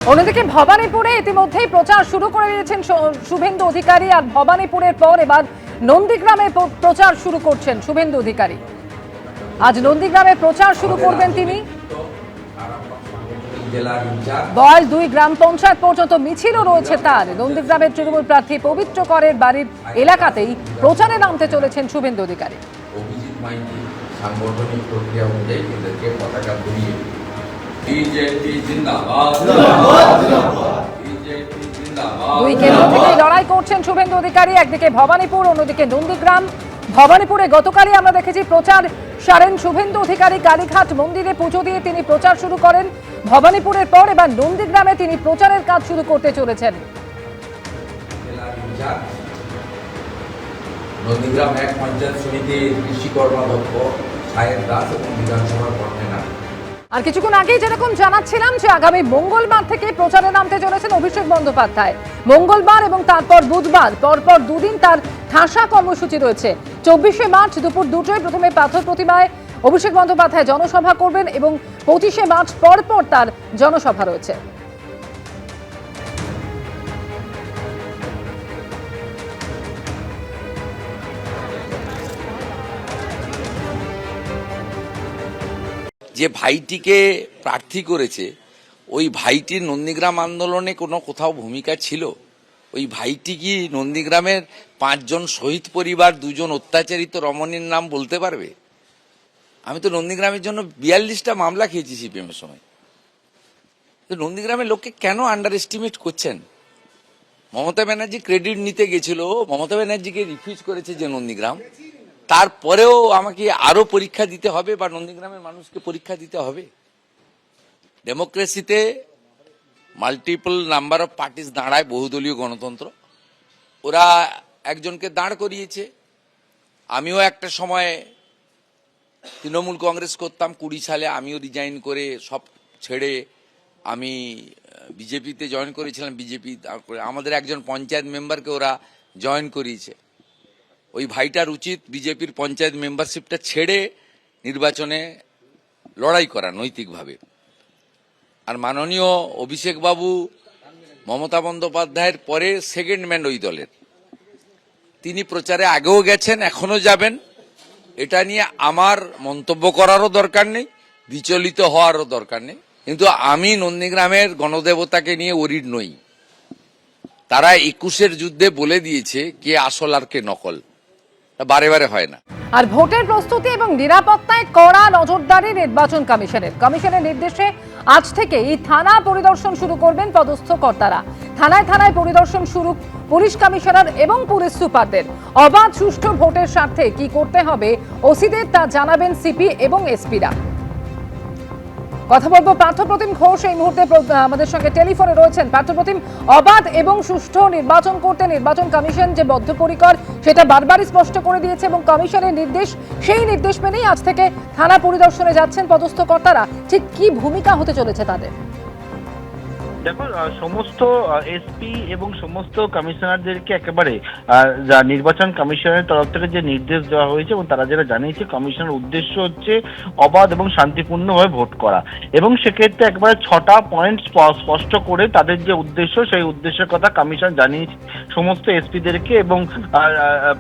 অন্যদিকে ভবানীপুরে ইতিমধ্যেই প্রচার শুরু করে দিয়েছেন শুভেন্দু অধিকারী। আর ভবানীপুরের পর এবার নন্দীগ্রামে প্রচার শুরু করছেন শুভেন্দু অধিকারী। আজ নন্দীগ্রামে প্রচার শুরু করবেন তিনি। বল 2 গ্রাম পঞ্চায়েত পর্যন্ত মিছিলও রয়েছে তার। নন্দীগ্রামের তৃণমূল প্রার্থী পবিত্র করের বাড়ির এলাকাতেই প্রচারে নামতে চলেছেন শুভেন্দু অধিকারী। সাংগঠনিক প্রক্রিয়া অনুযায়ী এদেরকে পতাকা ধরিয়ে দুই কেন্দ্র থেকে লড়াই করছেন শুভেন্দু অধিকারী। একদিকে ভবানীপুর, অন্যদিকে নন্দীগ্রাম। ভবানীপুরে গতকালই আমরা দেখেছি প্রচার সারেন শুভেন্দু অধিকারী। কালীঘাট মন্দিরে পুজো দিয়ে তিনি প্রচার শুরু করেন। ভবানীপুরের পর এবার নন্দীগ্রামে তিনি প্রচারের কাজ শুরু করতে চলেছেন। নন্দীগ্রাম এক পঞ্চায়েত সমিতির কৃষি কর্মাধ্যক্ষ সায়েদ দাস এবং বিধানসভার কনভেনর। আর কিছুক্ষণ আগেই যেরকম জানাচ্ছিলাম যে আগামী মঙ্গলবার থেকে প্রচারে নামতে চলেছেন অভিষেক বন্দ্যোপাধ্যায়। মঙ্গলবার এবং তারপর বুধবার পরপর দুদিন তার ঠাসা কর্মসূচি রয়েছে। 24শে মার্চ দুপুর 2টায় প্রথমে পাথর প্রতিমায় অভিষেক বন্দ্যোপাধ্যায় জনসভা করবেন এবং 25শে মার্চ পরপর তার জনসভা রয়েছে। যে ভাইটিকে প্রার্থী করেছে ওই ভাইটির নন্দীগ্রাম আন্দোলনে কোথাও ভূমিকা ছিল? ওই ভাইটি কি নন্দীগ্রামের 5 জন শহীদ পরিবার, 2 জন অত্যাচারিত রমণীর নাম বলতে পারবে? আমি তো নন্দীগ্রামের জন্য 42টা মামলা খেয়েছি সিপিএম এর সময়। তো নন্দীগ্রামের লোককে কেন আন্ডার এস্টিমেট করছেন? মমতা ব্যানার্জি ক্রেডিট নিতে গেছিল, মমতা ব্যানার্জিকে রিফিউজ করেছে যে নন্দীগ্রাম। তারপরেও আমাকে আরো পরীক্ষা দিতে হবে বা নন্দীগ্রামের মানুষকে পরীক্ষা দিতে হবে? ডেমোক্রেসিতে মাল্টিপল নাম্বার অফ পার্টিস দাঁড়ায়, বহুদলীয় গণতন্ত্র। ওরা একজনকে দাঁড় করিয়েছে। আমিও একটা সময় তৃণমূল কংগ্রেস করতাম, 20 সালে আমিও রিজাইন করে সব ছেড়ে আমি বিজেপিতে জয়েন করেছিলাম। বিজেপি আমাদের একজন পঞ্চায়েত মেম্বারকে ওরা জয়েন করিয়েছে। ওই ভাইটার উচিত বিজেপির পঞ্চায়েত মেম্বারশিপটা ছেড়ে নির্বাচনে লড়াই করা নৈতিকভাবে। আর মাননীয় অভিষেক বাবু মমতা বন্দ্যোপাধ্যায়ের পরে সেকেন্ড ম্যান ওই দলের। তিনি প্রচারে আগেও গেছেন, এখনো যাবেন। এটা নিয়ে আমার মন্তব্য করারও দরকার নেই, বিচলিত হওয়ারও দরকার নেই। কিন্তু আমি নন্দীগ্রামের গণদেবতাকে নিয়ে ওরিড নই। তারা 21-এর যুদ্ধে বলে দিয়েছে কে আসল আর কে নকল। বারে বারে হয় না। আর ভোটের প্রস্তুতি এবং নিরাপত্তায় কড়া নজরদারি নির্বাচন কমিশনের নির্দেশে আজ থেকেই থানা পরিদর্শন শুরু করবেন পদস্থ কর্তারা। থানায় থানায় পরিদর্শন শুরু পুলিশ কমিশনার এবং পুলিশ সুপারদের। অবাধ সুষ্ঠু ভোটের স্বার্থে কি করতে হবে ওসিদের তা জানাবেন সিপি এবং এসপিরা। কথা বলবো পার্থপ্রতিম ঘোষ এই মুহূর্তে আমাদের সঙ্গে টেলিফোনে রয়েছেন। পার্থপ্রতিম, অবাধ এবং সুষ্ঠু নির্বাচন করতে নির্বাচন কমিশন যে বদ্ধপরিকর সেটা বারবারই স্পষ্ট করে দিয়েছে এবং কমিশনের নির্দেশ, সেই নির্দেশ মেনেই আজ থেকে থানা পরিদর্শনে যাচ্ছেন পদস্থ কর্তারা। ঠিক কি ভূমিকা হতে চলেছে তাদের? দেখো, সমস্ত এসপি এবং সমস্ত কমিশনারদেরকে একেবারে নির্বাচন কমিশনের তরফ থেকে যে নির্দেশ দেওয়া হয়েছে এবং তারা যেটা জানিয়েছে, কমিশনের উদ্দেশ্য হচ্ছে অবাধ এবং শান্তিপূর্ণভাবে ভোট করা। এবং সেক্ষেত্রে একবারে 6টা পয়েন্ট স্পষ্ট করে তাদের যে উদ্দেশ্য, সেই উদ্দেশ্যের কথা কমিশন জানিয়েছে সমস্ত এসপিদেরকে এবং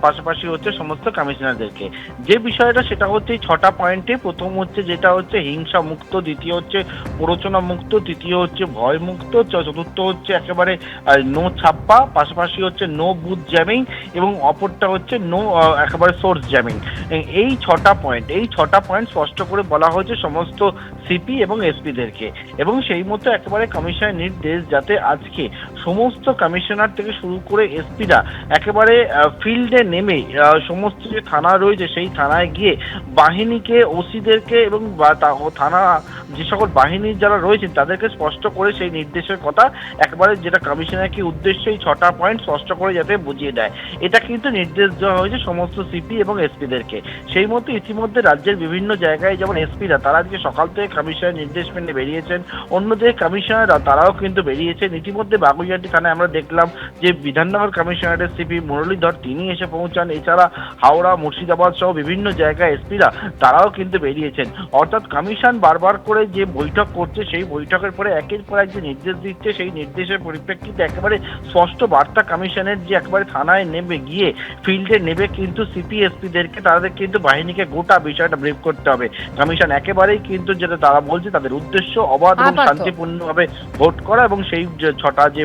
পাশাপাশি হচ্ছে সমস্ত কমিশনারদেরকে। যে বিষয়টা সেটা হচ্ছে এই 6টা পয়েন্টে। প্রথম হচ্ছে যেটা হচ্ছে হিংসা মুক্ত, দ্বিতীয় হচ্ছে প্ররোচনা মুক্ত, তৃতীয় হচ্ছে ভয় মুক্ত, চতুর্থ হচ্ছে একেবারে নো ছাপ্পা, পাশাপাশি হচ্ছে নো বুথ জ্যামিং এবং অপরটা হচ্ছে নো একেবারে সোর্স জ্যামিং। এই 6টা পয়েন্ট স্পষ্ট করে বলা হয়েছে সমস্ত সিপি এবং এসপিদেরকে। এবং সেই মতো একেবারে কমিশনের নির্দেশ যাতে আজকে সমস্ত কমিশনার থেকে শুরু করে এসপিরা একেবারে ফিল্ডে নেমে সমস্ত যে থানা রয়েছে সেই থানায় গিয়ে বাহিনীকে, ওসিদেরকে এবং থানা যে সকল বাহিনীর যারা রয়েছেন তাদেরকে স্পষ্ট করে সেই নির্দেশের কথা একবারে যেটা কমিশনের কি উদ্দেশ্য, এই 6টা পয়েন্ট স্পষ্ট করে যাতে বুঝিয়ে দেয়। এটা কিন্তু নির্দেশ দেওয়া হয়েছে সমস্ত সিপি এবং এসপিদেরকে। সেই মতো ইতিমধ্যে রাজ্যের বিভিন্ন জায়গায় যেমন এসপিরা তারা আজকে সকাল থেকে কমিশনের নির্দেশ মেনে বেরিয়েছেন, অন্যদিকে কমিশনাররা তারাও কিন্তু বেরিয়েছেন। ইতিমধ্যে বাগুইআটি থানায় আমরা দেখলাম যে বিধাননগর কমিশনারের সিপি মুরলীধর তিনি এসে পৌঁছান। এছাড়া হাওড়া, মুর্শিদাবাদ সহ বিভিন্ন জায়গায় এসপিরা তারাও কিন্তু বেরিয়েছেন। অর্থাৎ কমিশন বারবার করে যে বৈঠক করছে সেই বৈঠকের পরে একের পর এক যে নির্দেশ নির্দেশ দিচ্ছে, সেই নির্দেশের পরিপ্রেক্ষিতে একেবারে স্পষ্ট বার্তা কমিশনের যে একেবারে থানায় নেবে গিয়ে ফিল্ডে নেবে কিন্তু সিপি এসপিদেরকে, তাদের কিন্তু বাহিনীকে গোটা বিষয়টা ব্রিফ করতে হবে। কমিশন একেবারেই কিন্তু যেটা তারা বলছে তাদের উদ্দেশ্য অবাধ এবং শান্তিপূর্ণভাবে ভোট করা, এবং সেই যে ছটা যে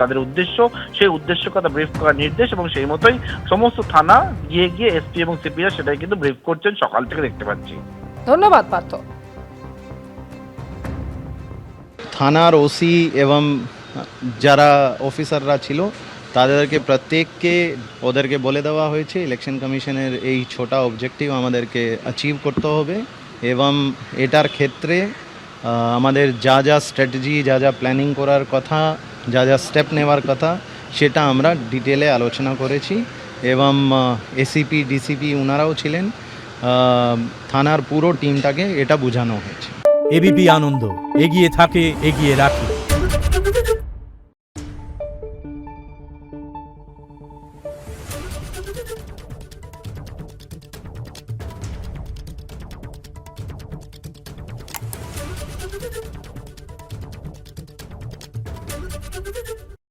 তাদের উদ্দেশ্য, সেই উদ্দেশ্য কথা ব্রিফ করার নির্দেশ, এবং সেই মতোই সমস্ত থানা গিয়ে গিয়ে এসপি এবং সিপিরা সেটাই কিন্তু ব্রিফ করছেন সকাল থেকে দেখতে পাচ্ছি। ধন্যবাদ পার্থ। থানার ওসি এবং যারা অফিসাররা ছিল তাদেরকে প্রত্যেককে ওদেরকে বলে দেওয়া হয়েছে ইলেকশন কমিশনের এই ছোটা অবজেক্টিভ আমাদেরকে অ্যাচিভ করতে হবে, এবং এটার ক্ষেত্রে আমাদের যা যা স্ট্র্যাটেজি, যা যা প্ল্যানিং করার কথা, যা যা স্টেপ নেওয়ার কথা, সেটা আমরা ডিটেলে আলোচনা করেছি। এবং এসিপি ডিসিপি ওনারাও ছিলেন, থানার পুরো টিমটাকে এটা বোঝানো হয়েছে। এবিপি আনন্দ, এগিয়ে থাকে, এগিয়ে রাখে।